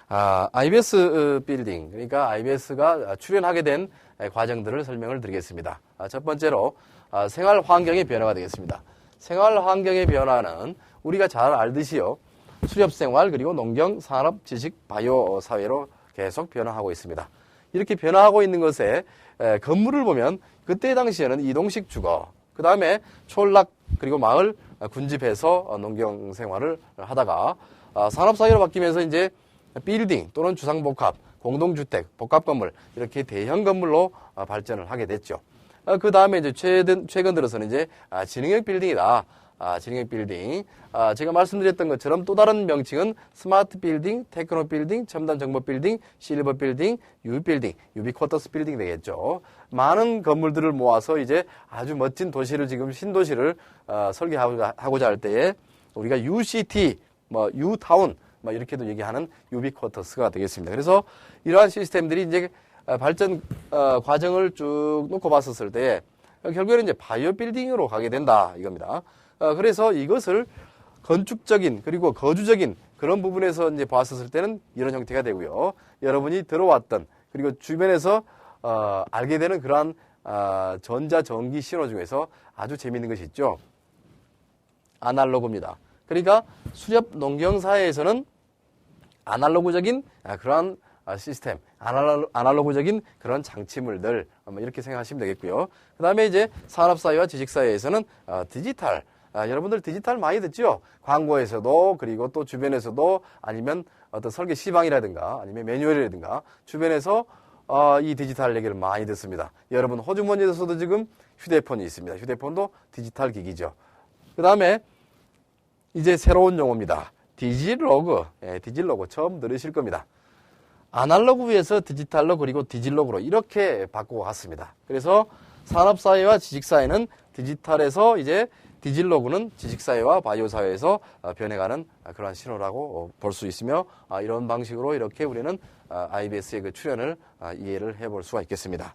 IBS 빌딩, 그러니까 IBS가 출연하게 된 과정들을 설명을 드리겠습니다. 첫 번째로 생활 환경의 변화가 되겠습니다. 생활 환경의 변화는 우리가 잘 알듯이요, 수렵 생활 그리고 농경, 산업, 지식, 바이오 사회로 계속 변화하고 있습니다. 이렇게 변화하고 있는 것에 건물을 보면 그때 당시에는 이동식 주거, 그 다음에 촌락 그리고 마을 군집해서 농경 생활을 하다가 산업 사회로 바뀌면서 이제 빌딩 또는 주상복합, 공동주택, 복합건물 이렇게 대형 건물로 발전을 하게 됐죠. 그 다음에 이제 최근 들어서는 이제 지능형 빌딩이다. 지능형 빌딩. 제가 말씀드렸던 것처럼 또 다른 명칭은 스마트 빌딩, 테크노 빌딩, 첨단 정보 빌딩, 실버 빌딩, 유비 빌딩, 유비쿼터스 빌딩 되겠죠. 많은 건물들을 모아서 이제 아주 멋진 도시를 지금 신도시를 설계하고자 할 때에 우리가 UCT, U타운 이렇게도 얘기하는 유비쿼터스가 되겠습니다. 그래서 이러한 시스템들이 이제 발전 과정을 쭉 놓고 봤었을 때 결국에는 이제 바이오 빌딩으로 가게 된다 이겁니다. 그래서 이것을 건축적인 그리고 거주적인 그런 부분에서 이제 봤었을 때는 이런 형태가 되고요. 여러분이 들어왔던 그리고 주변에서 알게 되는 그러한 전자전기 신호 중에서 아주 재미있는 것이 있죠. 아날로그입니다. 그러니까 수렵 농경사회에서는 아날로그적인 그러한 시스템, 아날로그적인 그런 장치물들 이렇게 생각하시면 되겠고요. 그 다음에 이제 산업사회와 지식사회에서는 디지털, 여러분들 디지털 많이 듣죠? 광고에서도 그리고 또 주변에서도 아니면 어떤 설계 시방이라든가 아니면 매뉴얼이라든가 주변에서 이 디지털 얘기를 많이 듣습니다. 여러분 호주머니에서도 지금 휴대폰이 있습니다. 휴대폰도 디지털 기기죠. 그 다음에 이제 새로운 용어입니다. 디지로그, 디지로그 처음 들으실 겁니다. 아날로그에서 디지털로 그리고 디지로그로 이렇게 바꾸고 갔습니다. 그래서 산업사회와 지식사회는 디지털에서 이제 디지로그는 지식사회와 바이오사회에서 변해가는 그러한 신호라고 볼 수 있으며 이런 방식으로 이렇게 우리는 IBS의 그 출현을 이해를 해볼 수가 있겠습니다.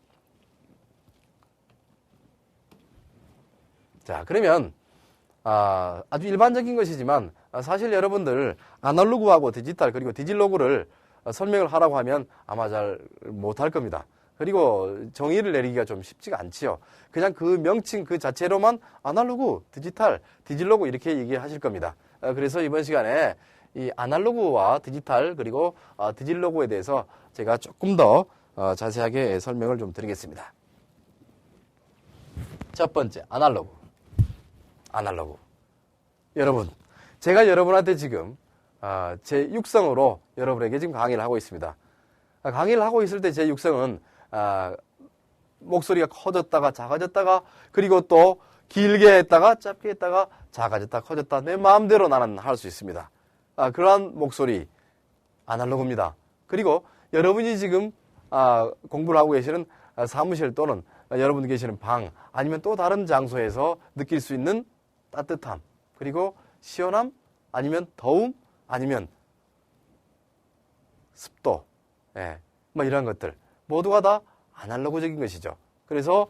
자, 그러면 아주 일반적인 것이지만 사실 여러분들 아날로그하고 디지털 그리고 디지로그를 설명을 하라고 하면 아마 잘 못할 겁니다. 그리고 정의를 내리기가 좀 쉽지가 않지요. 그냥 그 명칭 그 자체로만 아날로그, 디지털, 디지로그 이렇게 얘기하실 겁니다. 그래서 이번 시간에 이 아날로그와 디지털 그리고 디지로그에 대해서 제가 조금 더 자세하게 설명을 좀 드리겠습니다. 첫 번째, 아날로그. 여러분, 제가 여러분한테 지금 제 육성으로 여러분에게 지금 강의를 하고 있습니다. 강의를 하고 있을 때 제 육성은 목소리가 커졌다가 작아졌다가 그리고 또 길게 했다가 짧게 했다가 작아졌다 커졌다 내 마음대로 나는 할 수 있습니다. 그러한 목소리 아날로그입니다. 그리고 여러분이 지금 공부를 하고 계시는 사무실 또는 여러분이 계시는 방 아니면 또 다른 장소에서 느낄 수 있는 따뜻함 그리고 시원함 아니면 더움 아니면 습도 이런 것들 모두가 다 아날로그적인 것이죠. 그래서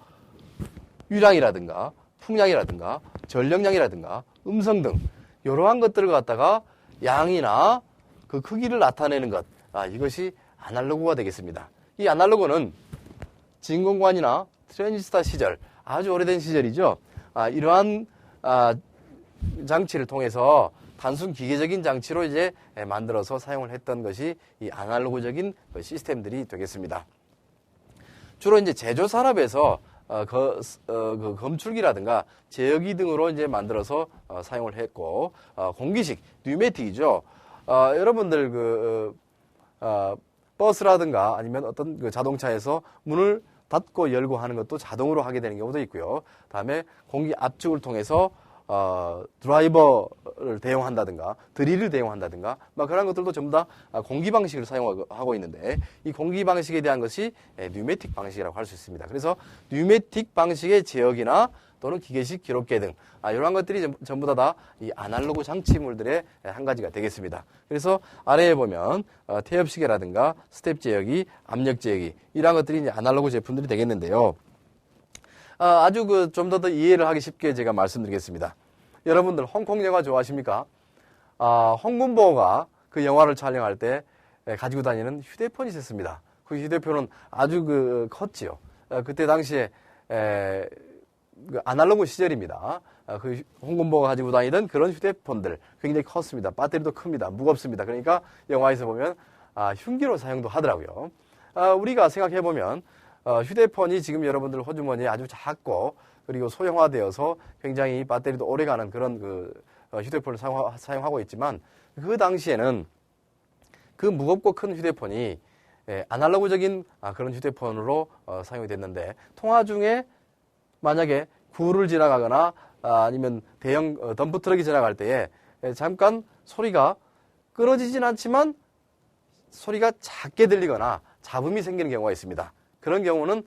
유량이라든가 풍량이라든가 전력량이라든가 음성 등 이러한 것들을 갖다가 양이나 그 크기를 나타내는 것 이것이 아날로그가 되겠습니다. 이 아날로그는 진공관이나 트랜지스터 시절 아주 오래된 시절이죠. 이러한 장치를 통해서 단순 기계적인 장치로 이제 만들어서 사용을 했던 것이 이 아날로그적인 시스템들이 되겠습니다. 주로 이제 제조 산업에서 그 검출기라든가 제어기 등으로 이제 만들어서 사용을 했고 공기식 뉴매틱이죠. 여러분들 버스라든가 아니면 어떤 그 자동차에서 문을 닫고 열고 하는 것도 자동으로 하게 되는 경우도 있고요. 다음에 공기 압축을 통해서 드라이버를 대용한다든가 드릴을 대용한다든가 그런 것들도 전부 다 공기 방식을 사용하고 있는데 이 공기 방식에 대한 것이 뉴매틱 방식이라고 할 수 있습니다. 그래서 뉴매틱 방식의 제어기나 또는 기계식 기록계 등 이러한 것들이 전부 다 이 아날로그 장치물들의 한 가지가 되겠습니다. 그래서 아래에 보면 태엽시계라든가 스텝 제어기, 압력 제어기 이러한 것들이 이제 아날로그 제품들이 되겠는데요. 아주 좀 더 이해를 하기 쉽게 제가 말씀드리겠습니다. 여러분들 홍콩 영화 좋아하십니까? 홍군보가 그 영화를 촬영할 때 가지고 다니는 휴대폰이 있었습니다. 그 휴대폰은 아주 컸지요. 그때 당시에 아날로그 시절입니다. 그 홍금보가 가지고 다니던 그런 휴대폰들 굉장히 컸습니다. 배터리도 큽니다. 무겁습니다. 그러니까 영화에서 보면 흉기로 사용도 하더라고요. 우리가 생각해 보면 휴대폰이 지금 여러분들 호주머니에 아주 작고 그리고 소형화되어서 굉장히 배터리도 오래가는 그런 휴대폰을 사용하고 있지만 그 당시에는 그 무겁고 큰 휴대폰이 아날로그적인 그런 휴대폰으로 사용이 됐는데 통화 중에 만약에 구를 지나가거나 아니면 대형 덤프트럭이 지나갈 때에 잠깐 소리가 끊어지진 않지만 소리가 작게 들리거나 잡음이 생기는 경우가 있습니다. 그런 경우는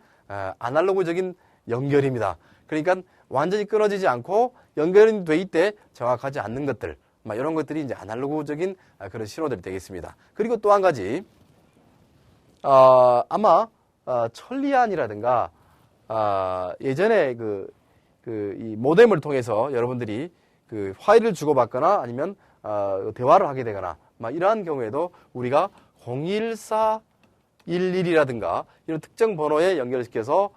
아날로그적인 연결입니다. 그러니까 완전히 끊어지지 않고 연결이 돼 있대 정확하지 않는 것들, 이런 것들이 이제 아날로그적인 그런 신호들이 되겠습니다. 그리고 또 한 가지, 아마 천리안이라든가 예전에 이 모뎀을 통해서 여러분들이 그 파일을 주고받거나 아니면 대화를 하게 되거나 이러한 경우에도 우리가 01411이라든가 이런 특정 번호에 연결시켜서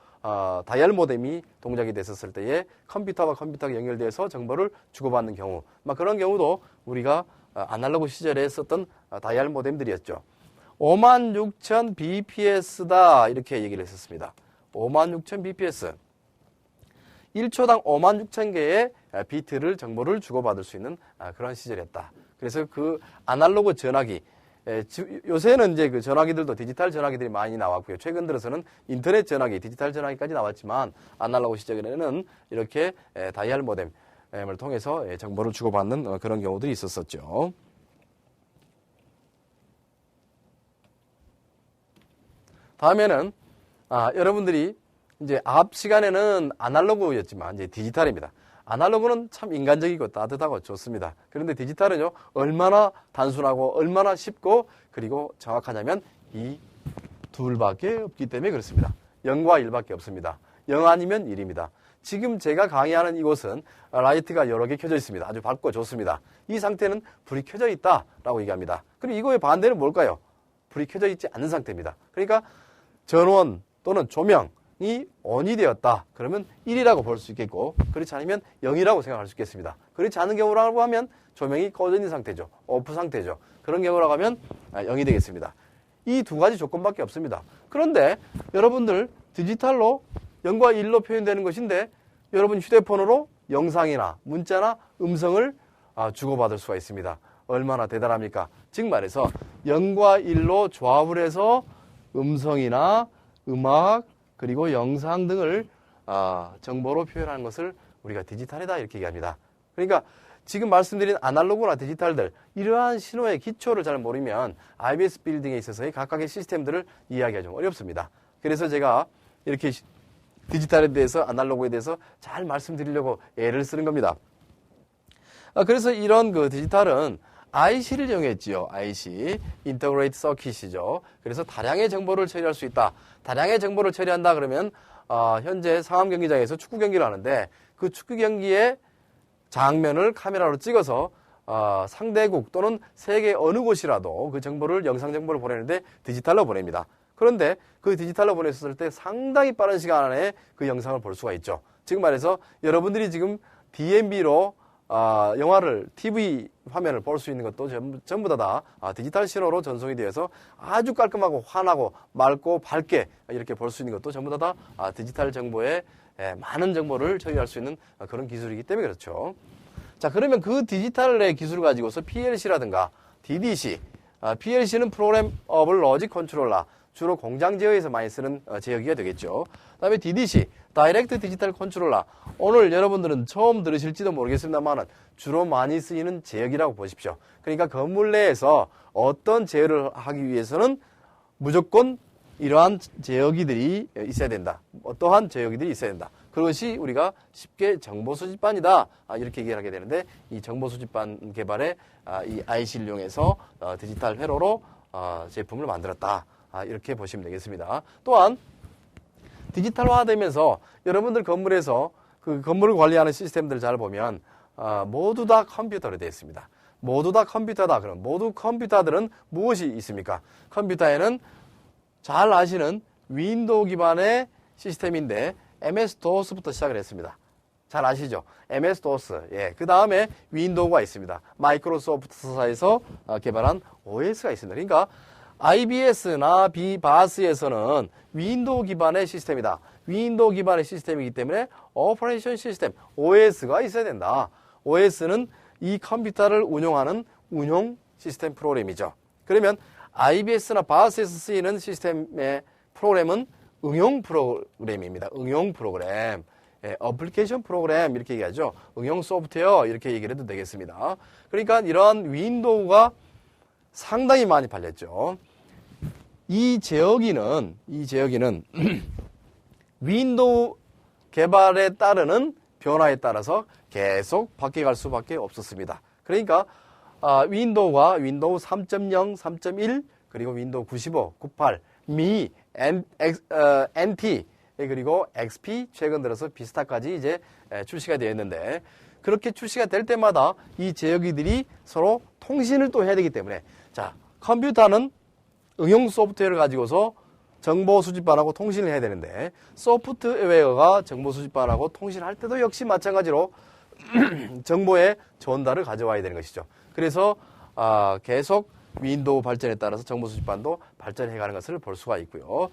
다이얼 모뎀이 동작이 됐었을 때에 컴퓨터와 컴퓨터가 연결돼서 정보를 주고받는 경우, 그런 경우도 우리가 아날로그 시절에 썼던 다이얼 모뎀들이었죠. 56,000 bps다 이렇게 얘기를 했었습니다. 56,000 bps. 1초당 56,000개의 비트를 정보를 주고받을 수 있는 그런 시절이었다. 그래서 그 아날로그 전화기, 요새는 이제 그 전화기들도 디지털 전화기들이 많이 나왔고요. 최근 들어서는 인터넷 전화기, 디지털 전화기까지 나왔지만 아날로그 시절에는 이렇게 다이얼 모뎀을 통해서 정보를 주고받는 그런 경우들이 있었었죠. 다음에는 여러분들이 이제 앞 시간에는 아날로그였지만 이제 디지털입니다. 아날로그는 참 인간적이고 따뜻하고 좋습니다. 그런데 디지털은요, 얼마나 단순하고 얼마나 쉽고 그리고 정확하냐면 이 둘밖에 없기 때문에 그렇습니다. 0과 1밖에 없습니다. 0 아니면 1입니다. 지금 제가 강의하는 이곳은 라이트가 여러 개 켜져 있습니다. 아주 밝고 좋습니다. 이 상태는 불이 켜져 있다라고 얘기합니다. 그럼 이거의 반대는 뭘까요? 불이 켜져 있지 않는 상태입니다. 그러니까 전원 또는 조명이 ON이 되었다. 그러면 1이라고 볼 수 있겠고, 그렇지 않으면 0이라고 생각할 수 있겠습니다. 그렇지 않은 경우라고 하면 조명이 꺼져 있는 상태죠. 오프 상태죠. 그런 경우라고 하면 0이 되겠습니다. 이 두 가지 조건밖에 없습니다. 그런데 여러분들 디지털로 0과 1로 표현되는 것인데 여러분 휴대폰으로 영상이나 문자나 음성을 주고받을 수가 있습니다. 얼마나 대단합니까? 즉 말해서 0과 1로 조합을 해서 음성이나 음악 그리고 영상 등을 정보로 표현하는 것을 우리가 디지털이다 이렇게 얘기합니다. 그러니까 지금 말씀드린 아날로그나 디지털들, 이러한 신호의 기초를 잘 모르면 IBS 빌딩에 있어서의 각각의 시스템들을 이해하기가 좀 어렵습니다. 그래서 제가 이렇게 디지털에 대해서 아날로그에 대해서 잘 말씀드리려고 애를 쓰는 겁니다. 그래서 이런 디지털은 IC를 이용했지요. IC, Integrated Circuit이죠. 그래서 다량의 정보를 처리할 수 있다. 다량의 정보를 처리한다 그러면 현재 상암 경기장에서 축구 경기를 하는데 그 축구 경기의 장면을 카메라로 찍어서 상대국 또는 세계 어느 곳이라도 그 정보를, 영상 정보를 보내는데 디지털로 보냅니다. 그런데 그 디지털로 보냈을 때 상당히 빠른 시간 안에 그 영상을 볼 수가 있죠. 지금 말해서 여러분들이 지금 DMB로 영화를, TV 화면을 볼 수 있는 것도 전부 다 디지털 신호로 전송이 되어서 아주 깔끔하고 환하고 맑고 밝게 이렇게 볼 수 있는 것도 전부 다 디지털 정보에 많은 정보를 처리할 수 있는 그런 기술이기 때문에 그렇죠. 자, 그러면 그 디지털의 기술을 가지고서 PLC라든가 DDC, PLC는 프로그래머블 로직 컨트롤러, 주로 공장 제어에서 많이 쓰는 제어기가 되겠죠. 그 다음에 DDC, 다이렉트 디지털 컨트롤러, 오늘 여러분들은 처음 들으실지도 모르겠습니다만 주로 많이 쓰이는 제어기라고 보십시오. 그러니까 건물 내에서 어떤 제어를 하기 위해서는 무조건 이러한 제어기들이 있어야 된다. 어떠한 제어기들이 있어야 된다. 그것이 우리가 쉽게 정보수집반이다. 이렇게 얘기를 하게 되는데 이 정보수집반 개발에 이 IC를 이용해서 디지털 회로로 제품을 만들었다. 이렇게 보시면 되겠습니다. 또한 디지털화되면서 여러분들 건물에서 그 건물을 관리하는 시스템들을 잘 보면 모두 다 컴퓨터로 되어 있습니다. 모두 다 컴퓨터다. 그럼 모두 컴퓨터들은 무엇이 있습니까? 컴퓨터에는 잘 아시는 윈도우 기반의 시스템인데 MS-DOS부터 시작을 했습니다. 잘 아시죠? MS-DOS. 예. 그 다음에 윈도우가 있습니다. 마이크로소프트사에서 개발한 OS가 있습니다. 그러니까 IBS나 BAS에서는 윈도우 기반의 시스템이다. 윈도우 기반의 시스템이기 때문에 오퍼레이션 시스템, OS가 있어야 된다. OS는 이 컴퓨터를 운영하는 운용 시스템 프로그램이죠. 그러면 IBS나 BAS에서 쓰이는 시스템의 프로그램은 응용 프로그램입니다. 응용 프로그램. 예, 어플리케이션 프로그램 이렇게 얘기하죠. 응용 소프트웨어 이렇게 얘기를 해도 되겠습니다. 그러니까 이러한 윈도우가 상당히 많이 팔렸죠. 이 제어기는 윈도우 개발에 따르는 변화에 따라서 계속 바뀌어갈 수밖에 없었습니다. 그러니까 윈도우가 윈도우 3.0, 3.1 그리고 윈도우 95, 98, 미, NT 그리고 XP 최근 들어서 비스타까지 이제 출시가 되었는데 그렇게 출시가 될 때마다 이 제어기들이 서로 통신을 또 해야 되기 때문에 자 컴퓨터는 응용 소프트웨어를 가지고서 정보 수집반하고 통신을 해야 되는데 소프트웨어가 정보 수집반하고 통신할 때도 역시 마찬가지로 정보의 전달을 가져와야 되는 것이죠. 그래서 계속 윈도우 발전에 따라서 정보 수집반도 발전해가는 것을 볼 수가 있고요.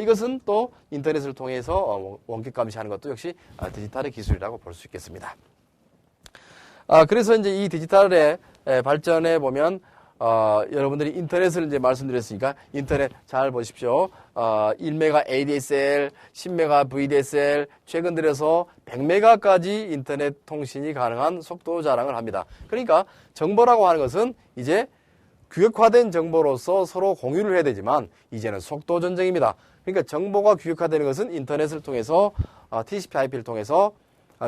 이것은 또 인터넷을 통해서 원격 감시하는 것도 역시 디지털의 기술이라고 볼 수 있겠습니다. 그래서 이제 이 디지털의 발전에 보면 여러분들이 인터넷을 이제 말씀드렸으니까 인터넷 잘 보십시오. 1메가 ADSL, 10메가 VDSL, 최근 들어서 100메가까지 인터넷 통신이 가능한 속도 자랑을 합니다. 그러니까 정보라고 하는 것은 이제 규격화된 정보로서 서로 공유를 해야 되지만 이제는 속도 전쟁입니다. 그러니까 정보가 규격화되는 것은 인터넷을 통해서 TCP/IP를 통해서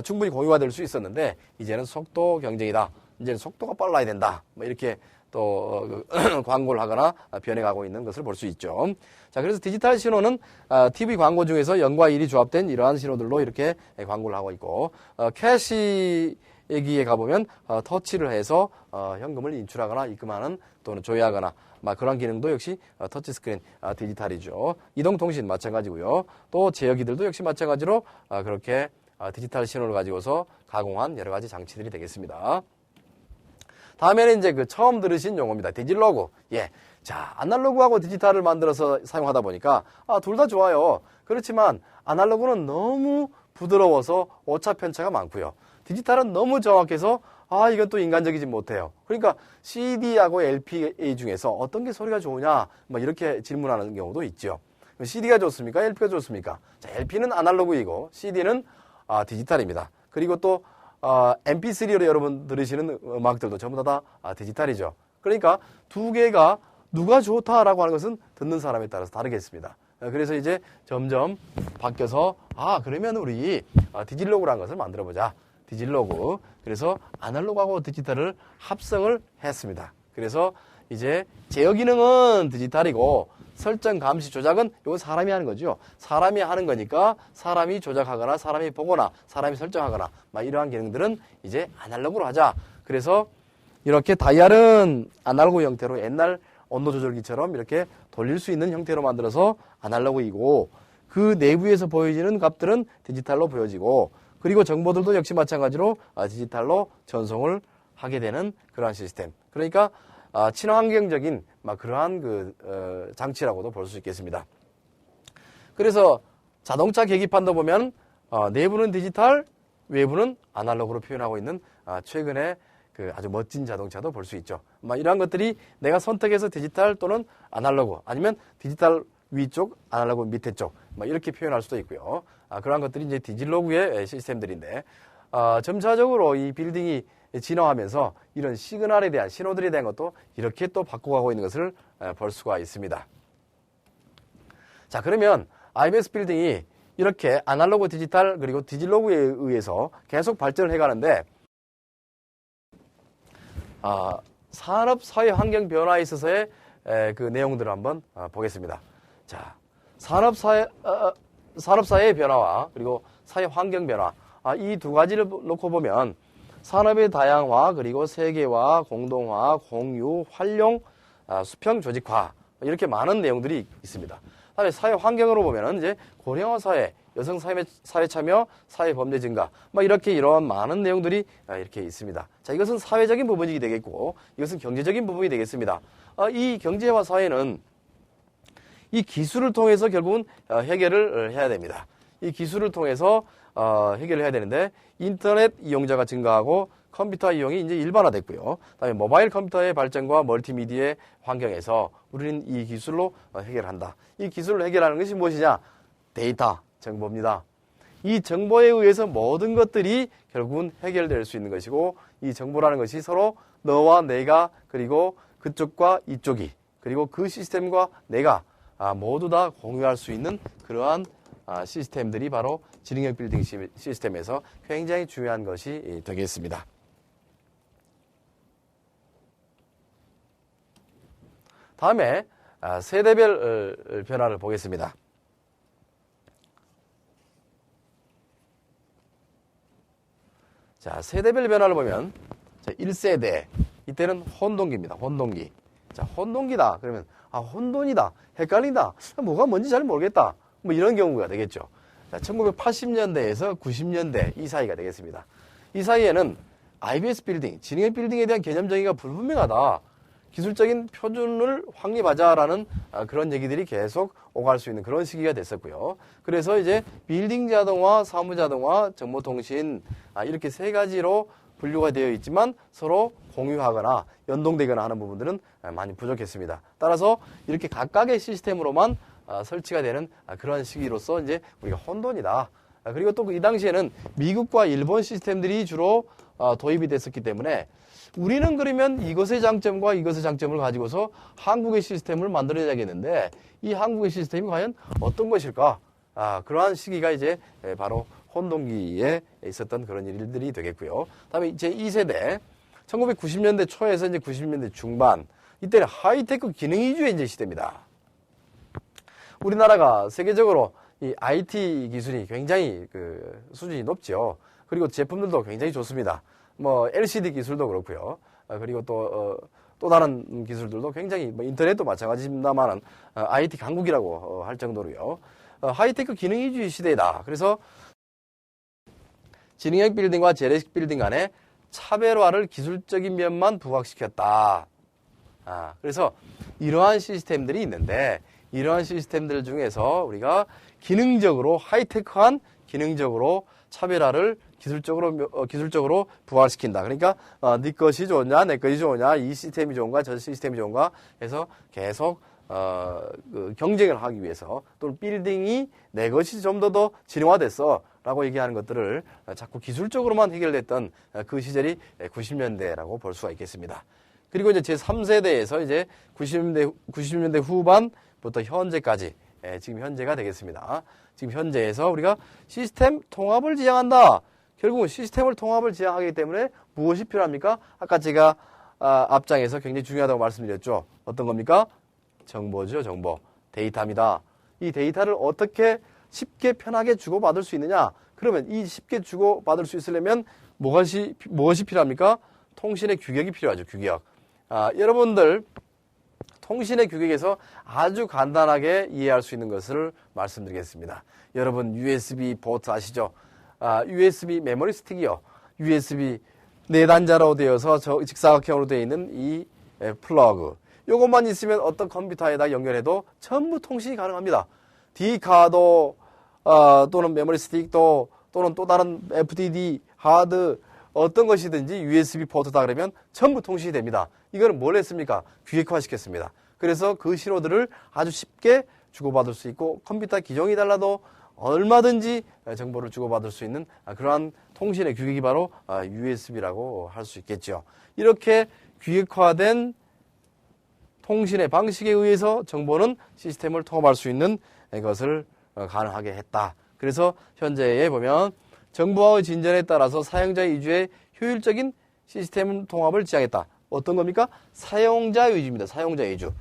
충분히 공유가 될 수 있었는데 이제는 속도 경쟁이다. 이제는 속도가 빨라야 된다. 뭐 이렇게 또 광고를 하거나 변해가고 있는 것을 볼 수 있죠. 자, 그래서 디지털 신호는 TV 광고 중에서 0과 1이 조합된 이러한 신호들로 이렇게 광고를 하고 있고 캐시기에 가보면 터치를 해서 현금을 인출하거나 입금하는 또는 조회하거나 그런 기능도 역시 터치스크린 디지털이죠. 이동통신 마찬가지고요. 또 제어기들도 역시 마찬가지로 그렇게 디지털 신호를 가지고서 가공한 여러 가지 장치들이 되겠습니다. 다음에는 이제 처음 들으신 용어입니다. 디지로그. 예. 자, 아날로그하고 디지털을 만들어서 사용하다 보니까 둘 다 좋아요. 그렇지만 아날로그는 너무 부드러워서 오차 편차가 많고요. 디지털은 너무 정확해서 이건 또 인간적이지 못해요. 그러니까 CD하고 LP 중에서 어떤 게 소리가 좋으냐 이렇게 질문하는 경우도 있죠. CD가 좋습니까? LP가 좋습니까? 자, LP는 아날로그이고 CD는 디지털입니다. 그리고 또 MP3로 여러분 들으시는 음악들도 전부 다 디지털이죠. 그러니까 두 개가 누가 좋다라고 하는 것은 듣는 사람에 따라서 다르겠습니다. 그래서 이제 점점 바뀌어서 그러면 우리 디지로그라는 것을 만들어보자. 디지로그. 그래서 아날로그하고 디지털을 합성을 했습니다. 그래서 이제 제어 기능은 디지털이고 설정, 감시, 조작은 이건 사람이 하는 거죠. 사람이 하는 거니까 사람이 조작하거나 사람이 보거나 사람이 설정하거나 이러한 기능들은 이제 아날로그로 하자. 그래서 이렇게 다이얼은 아날로그 형태로 옛날 온도 조절기처럼 이렇게 돌릴 수 있는 형태로 만들어서 아날로그이고 그 내부에서 보여지는 값들은 디지털로 보여지고 그리고 정보들도 역시 마찬가지로 디지털로 전송을 하게 되는 그러한 시스템. 그러니까 친환경적인 그러한 장치라고도 볼 수 있겠습니다. 그래서 자동차 계기판도 보면 내부는 디지털, 외부는 아날로그로 표현하고 있는 최근에 아주 멋진 자동차도 볼 수 있죠. 이러한 것들이 내가 선택해서 디지털 또는 아날로그 아니면 디지털 위쪽, 아날로그 밑에 쪽 이렇게 표현할 수도 있고요. 그러한 것들이 이제 디지로그의 시스템들인데 점차적으로 이 빌딩이 진화하면서 이런 시그널에 대한 신호들에 대한 것도 이렇게 또 바꿔가고 있는 것을 볼 수가 있습니다. 자, 그러면 IBS 빌딩이 이렇게 아날로그 디지털 그리고 디지로그에 의해서 계속 발전을 해가는데 산업 사회 환경 변화에 있어서의 그 내용들을 한번 보겠습니다. 자, 산업 사회의 변화와 그리고 사회 환경 변화 이 두 가지를 놓고 보면 산업의 다양화, 그리고 세계화, 공동화, 공유, 활용, 수평 조직화, 이렇게 많은 내용들이 있습니다. 다음에 사회 환경으로 보면은 이제 고령화 사회, 여성 사회 참여, 사회 범죄 증가, 이렇게 이런 많은 내용들이 이렇게 있습니다. 자, 이것은 사회적인 부분이 되겠고, 이것은 경제적인 부분이 되겠습니다. 이 경제와 사회는 이 기술을 통해서 결국은 해결을 해야 됩니다. 이 기술을 통해서 해결을 해야 되는데, 인터넷 이용자가 증가하고 컴퓨터 이용이 이제 일반화됐고요. 그다음에 모바일 컴퓨터의 발전과 멀티미디어의 환경에서 우리는 이 기술로 해결한다. 이 기술을 해결하는 것이 무엇이냐? 데이터, 정보입니다. 이 정보에 의해서 모든 것들이 결국은 해결될 수 있는 것이고, 이 정보라는 것이 서로 너와 내가, 그리고 그쪽과 이쪽이, 그리고 그 시스템과 내가 모두 다 공유할 수 있는 그러한 시스템들이 바로 지능형 빌딩 시스템에서 굉장히 중요한 것이 되겠습니다. 다음에 세대별 변화를 보겠습니다. 자, 세대별 변화를 보면 1세대, 이때는 혼동기입니다. 혼동기. 자, 혼동기다. 그러면 혼돈이다. 헷갈린다. 뭐가 뭔지 잘 모르겠다. 이런 경우가 되겠죠. 자, 1980년대에서 90년대 이 사이가 되겠습니다. 이 사이에는 IBS 빌딩, 지능형 빌딩에 대한 개념 정의가 불분명하다. 기술적인 표준을 확립하자라는 그런 얘기들이 계속 오갈 수 있는 그런 시기가 됐었고요. 그래서 이제 빌딩 자동화, 사무 자동화, 정보통신 이렇게 세 가지로 분류가 되어 있지만 서로 공유하거나 연동되거나 하는 부분들은 많이 부족했습니다. 따라서 이렇게 각각의 시스템으로만 설치가 되는 그런 시기로서 이제 우리가 혼돈이다. 그리고 또 이 당시에는 미국과 일본 시스템들이 주로 도입이 됐었기 때문에 우리는 그러면 이것의 장점과 이것의 장점을 가지고서 한국의 시스템을 만들어야겠는데 이 한국의 시스템이 과연 어떤 것일까? 그러한 시기가 이제 바로 혼동기에 있었던 그런 일들이 되겠고요. 다음에 이제 2세대 1990년대 초에서 이제 90년대 중반 이때는 하이테크 기능 위주의 이제 시대입니다. 우리나라가 세계적으로 이 IT 기술이 굉장히 수준이 높죠. 그리고 제품들도 굉장히 좋습니다. LCD 기술도 그렇고요. 그리고 또 다른 기술들도 굉장히 인터넷도 마찬가지입니다만은 IT 강국이라고 할 정도로요. 하이테크 기능 위주의 시대이다. 그래서 지능형 빌딩과 재래식 빌딩 간의 차별화를 기술적인 면만 부각시켰다. 그래서 이러한 시스템들이 있는데 이러한 시스템들 중에서 우리가 기능적으로 하이테크한 기능적으로 차별화를 기술적으로 부활시킨다. 그러니까 네 것이 좋냐, 내 것이 좋냐, 이 시스템이 좋은가, 저 시스템이 좋은가 해서 계속 경쟁을 하기 위해서 또는 빌딩이 내 것이 좀 더 진화됐어 라고 얘기하는 것들을 자꾸 기술적으로만 해결됐던 그 시절이 90년대라고 볼 수가 있겠습니다. 그리고 이제 제 3세대에서 이제 90년대 후반부터 현재까지 지금 현재가 되겠습니다. 지금 현재에서 우리가 시스템 통합을 지향한다. 결국은 시스템을 통합을 지향하기 때문에 무엇이 필요합니까? 아까 제가 앞장에서 굉장히 중요하다고 말씀드렸죠. 어떤 겁니까? 정보죠. 정보. 데이터입니다. 이 데이터를 어떻게 쉽게 편하게 주고받을 수 있느냐? 그러면 이 쉽게 주고받을 수 있으려면 무엇이 필요합니까? 통신의 규격이 필요하죠. 규격. 여러분들 통신의 규격에서 아주 간단하게 이해할 수 있는 것을 말씀드리겠습니다. 여러분 USB 포트 아시죠? USB 메모리 스틱이요. USB 4단자로 되어서 직사각형으로 되어 있는 이 플러그. 요것만 있으면 어떤 컴퓨터에다 연결해도 전부 통신이 가능합니다. D카도 또는 메모리 스틱도 또는 또 다른 FDD 하드 어떤 것이든지 USB 포트다 그러면 전부 통신이 됩니다. 이거는 뭘 했습니까? 규격화 시켰습니다. 그래서 그 신호들을 아주 쉽게 주고받을 수 있고 컴퓨터 기종이 달라도 얼마든지 정보를 주고받을 수 있는 그러한 통신의 규격이 바로 USB라고 할 수 있겠죠. 이렇게 규격화된 통신의 방식에 의해서 정보는 시스템을 통합할 수 있는 것을 가능하게 했다. 그래서 현재에 보면 정보화의 진전에 따라서 사용자 위주의 효율적인 시스템 통합을 지향했다. 어떤 겁니까? 사용자 위주입니다. 사용자 위주.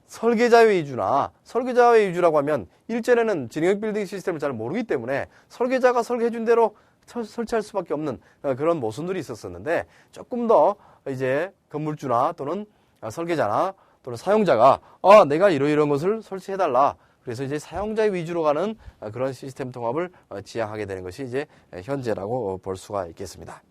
설계자 위주라고 하면 일전에는 지능형 빌딩 시스템을 잘 모르기 때문에 설계자가 설계해준 대로 설치할 수밖에 없는 그런 모순들이 있었었는데 조금 더 이제 건물주나 또는 설계자나 또는 사용자가 내가 이러이러한 것을 설치해달라. 그래서 이제 사용자 위주로 가는 그런 시스템 통합을 지향하게 되는 것이 이제 현재라고 볼 수가 있겠습니다.